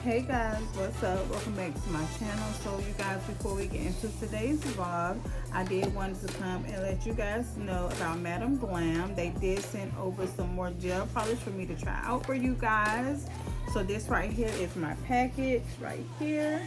Hey guys, what's up? Welcome back to my channel. So you guys, before we get into today's vlog, I did want to come and let you guys know about Madam Glam. They did send over some more gel polish for me to try out for you guys. So this right here is my package right here,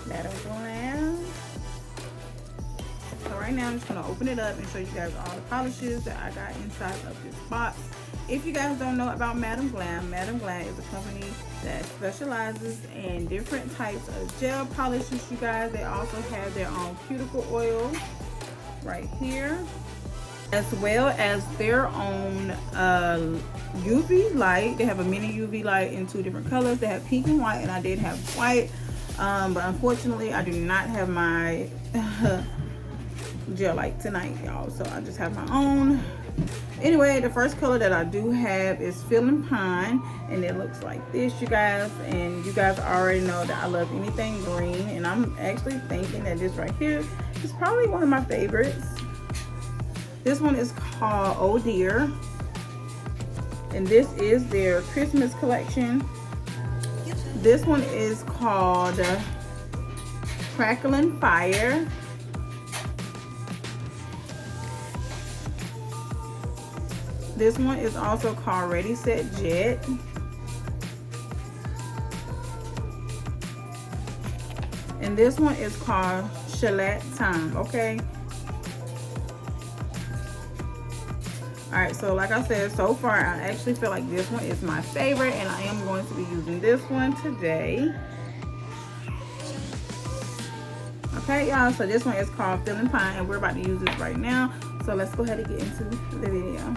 Madam Glam. So right now I'm just gonna open it up and show you guys all the polishes that I got inside of this box. If you guys don't know about Madam Glam is a company that specializes in different types of gel polishes, you guys. They also have their own cuticle oil right here, as well as their own UV light. They have a mini UV light in 2 different colors. They have pink and white, and I did have white, but unfortunately I do not have my gel light tonight, y'all, so I just have my own. Anyway, the first color that I do have is Feeling Pine, and it looks like this, you guys. And you guys already know that I love anything green, and I'm actually thinking that this right here is probably one of my favorites. This one is called Oh Dear, and this is their Christmas collection. This one is called Crackling Fire. This one is also called Ready Set Jet. And this one is called Shellac Time, okay? Alright, so like I said, so far I actually feel like this one is my favorite, and I am going to be using this one today. Okay, y'all, so this one is called Feeling Pine, and we're about to use this right now. So let's go ahead and get into the video.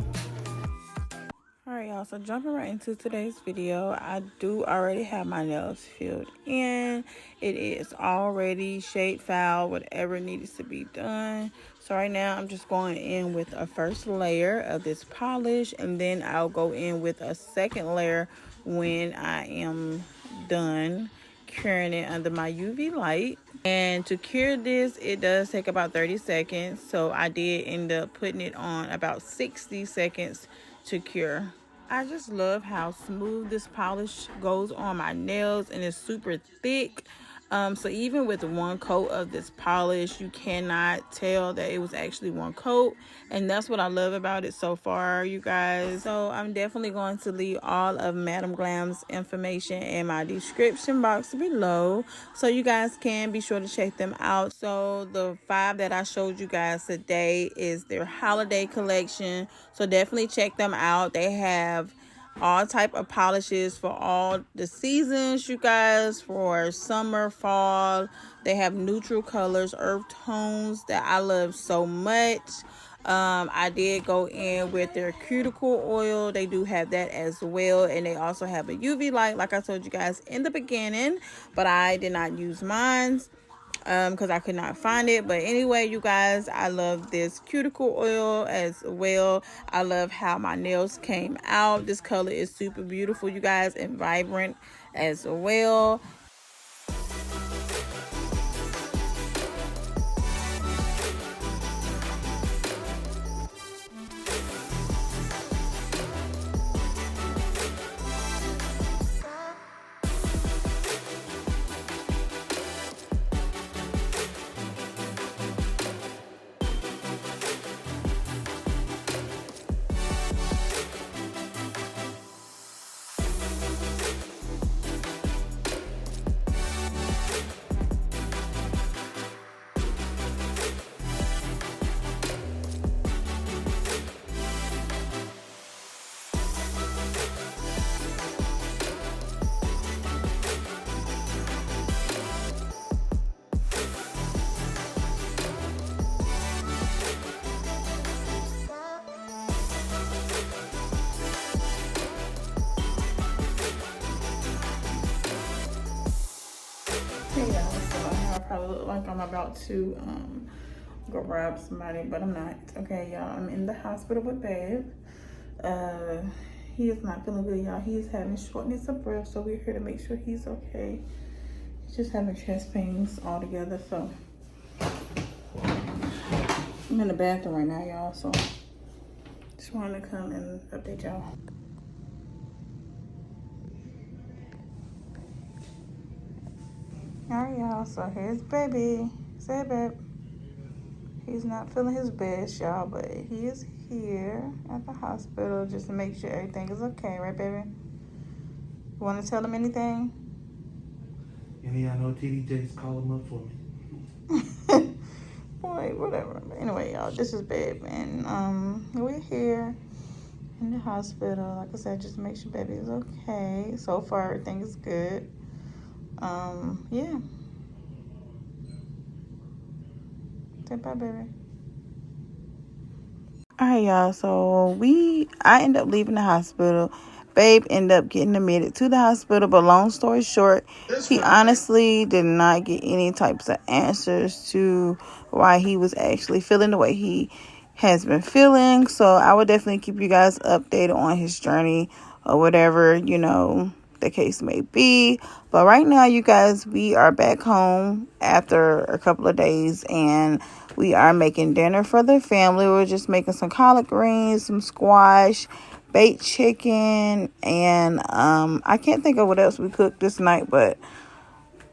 Alright, y'all, so jumping right into today's video, I do already have my nails filled in. It is already shade foul, whatever needs to be done. So right now I'm just going in with a first layer of this polish, and then I'll go in with a second layer when I am done curing it under my UV light. And to cure this, it does take about 30 seconds. So I did end up putting it on about 60 seconds to cure. I just love how smooth this polish goes on my nails, and it's super thick. So even with one coat of this polish, you cannot tell that it was actually one coat, and that's what I love about it so far, you guys. So I'm definitely going to leave all of Madam Glam's information in my description box below, so you guys can be sure to check them out. So the 5 that I showed you guys today is their holiday collection, so definitely check them out. They have all type of polishes for all the seasons, you guys, for summer, fall. They have neutral colors, earth tones that I love so much. I did go in with their cuticle oil. They do have that as well, and they also have a UV light, like I told you guys in the beginning, but I did not use mine because I could not find it. But anyway, you guys, I love this cuticle oil as well. I love how my nails came out. This color is super beautiful, you guys, and vibrant as well. Hey y'all, so I probably look like I'm about to go rob somebody, but I'm not. Okay, y'all, I'm in the hospital with Babe. He is not feeling good, y'all. He is having shortness of breath, so we're here to make sure he's okay. He's just having chest pains altogether, so I'm in the bathroom right now, y'all, so just wanted to come and update y'all. Alright, y'all, so here's baby. Say, babe. He's not feeling his best, y'all, but he is here at the hospital just to make sure everything is okay, right, baby? You want to tell him anything? Any I know TDJ's call him up for me. Boy, whatever. But anyway, y'all, this is babe, and we're here in the hospital. Like I said, just to make sure baby is okay. So far, everything is good. Yeah. Say bye, baby. Alright, y'all, so I ended up leaving the hospital. Babe ended up getting admitted to the hospital, but long story short, he honestly did not get any types of answers to why he was actually feeling the way he has been feeling. So I would definitely keep you guys updated on his journey or whatever, the case may be. But right now, you guys, we are back home after a couple of days, and we are making dinner for the family. We're just making some collard greens, some squash, baked chicken, and I can't think of what else we cooked this night, but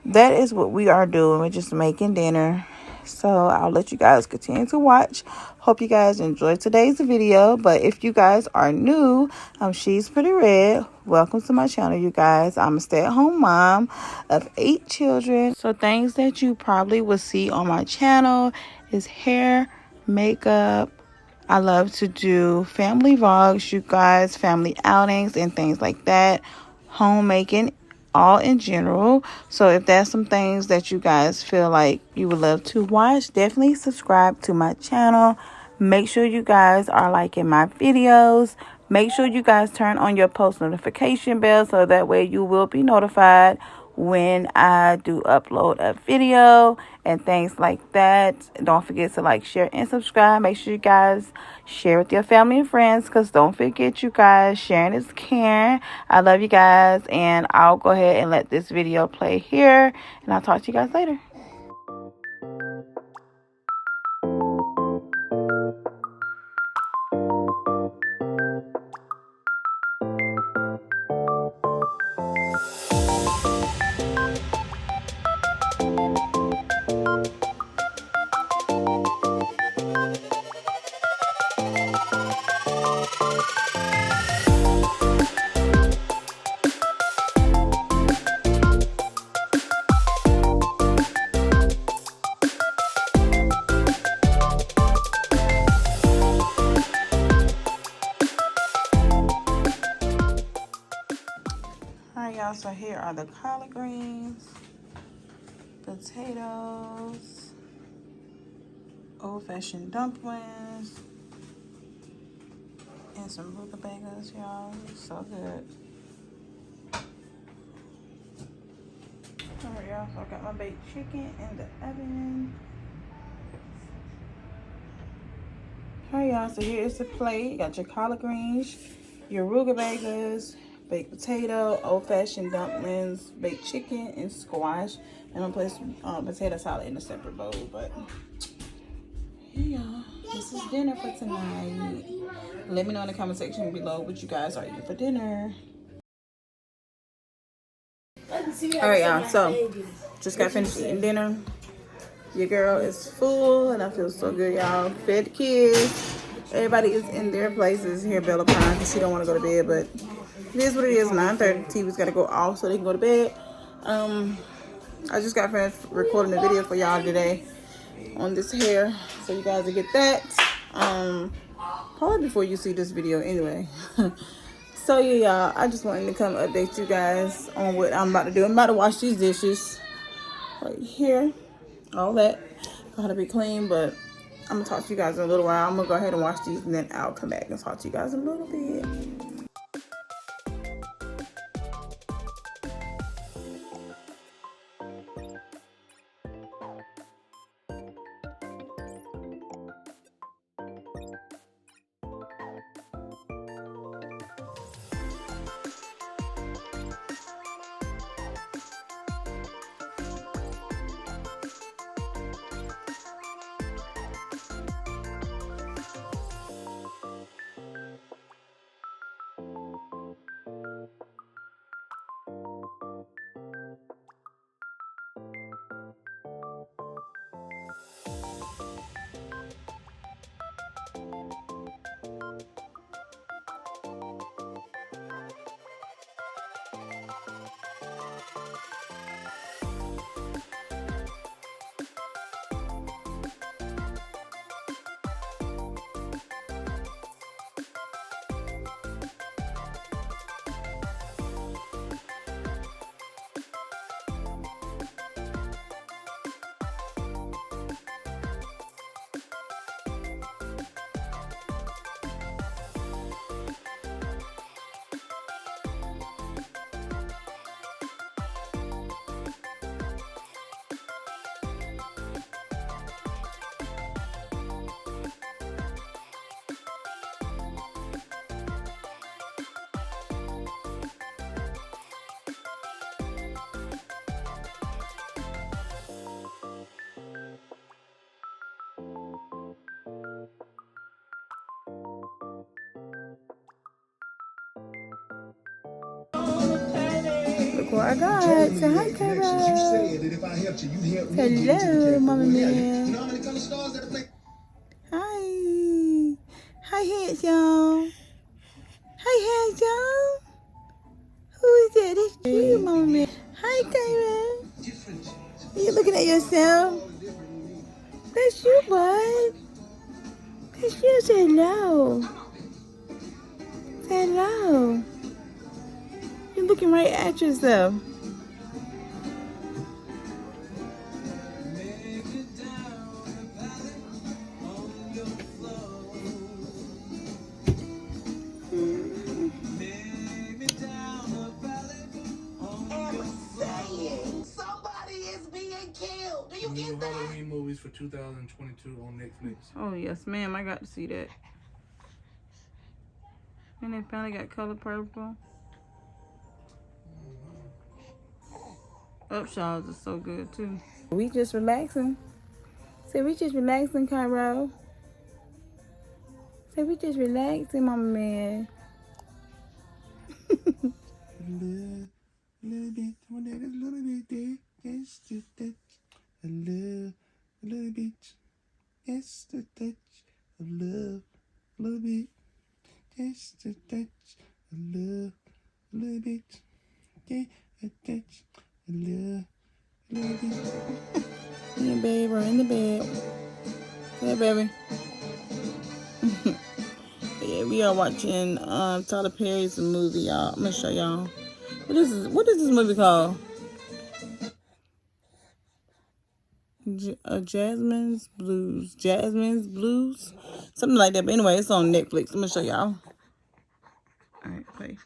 that is what we are doing. We're just making dinner. So I'll let you guys continue to watch. Hope you guys enjoyed today's video. But if you guys are new, I'm She's Pretty Red. Welcome to my channel, you guys. I'm a stay-at-home mom of 8 children. So things that you probably will see on my channel is hair, makeup. I love to do family vlogs, you guys, family outings and things like that. Homemaking, all in general. So if there's some things that you guys feel like you would love to watch, definitely subscribe to my channel. Make sure you guys are liking my videos. Make sure you guys turn on your post notification bell so that way you will be notified when I do upload a video and things like that. Don't forget to like, share, and subscribe. Make sure you guys share with your family and friends, because don't forget, you guys, sharing is caring. I love you guys, and I'll go ahead and let this video play here, and I'll talk to you guys later. Alright, y'all, so here are the collard greens, potatoes, old-fashioned dumplings, and some rutabagas, y'all. So good. Alright, y'all, so I got my baked chicken in the oven. Alright, y'all, so here's the plate. You got your collard greens, your rutabagas, baked potato, old-fashioned dumplings, baked chicken, and squash. And I'm gonna place potato salad in a separate bowl. But here, y'all, this is dinner for tonight. Let me know in the comment section below what you guys are eating for dinner. Alright, y'all, so just got finished eating dinner. Your girl is full, and I feel so good, y'all. Fed the kids. Everybody is in their places. Here, Bella crying because she don't want to go to bed, but it is what it is. 9:30, TV's got to go off so they can go to bed. I just got finished recording the video for y'all today on this hair, so you guys will get that. Probably before you see this video anyway. So yeah, y'all, I just wanted to come update you guys on what I'm about to do. I'm about to wash these dishes right here. All that gotta be clean, but I'm gonna talk to you guys in a little while. I'm gonna go ahead and wash these, and then I'll come back and talk to you guys in a little bit. I got. Say hi, Cairo. Hello, Mama Man. Hi. Hi, handsome. Hi, handsome. Who is that? It's you, Mama Man. Hi, Cairo. Are you looking at yourself? That's you, bud. That's you. Say hello. Say hello. You're looking right at yourself. New Halloween movies for 2022 on Netflix. Oh, yes, ma'am. I got to see that. And they finally got color purple. Upshaws is so good, too. We just relaxing. Say we just relaxing, Cairo. Say we just relaxing, Mama Man. Little bit, one day, a little bit there, just a touch, a little bit, just a touch of love, a little bit, just a touch of love, a little bit, yeah, a touch of love, a little bit. Yeah, babe, we're in the bed. Yeah, baby. Yeah, we are watching Tyler Perry's movie, y'all. I'm gonna show y'all. What is this movie called? Jasmine's Blues. Jasmine's Blues? Something like that. But anyway, it's on Netflix. I'm gonna show y'all. Alright, play.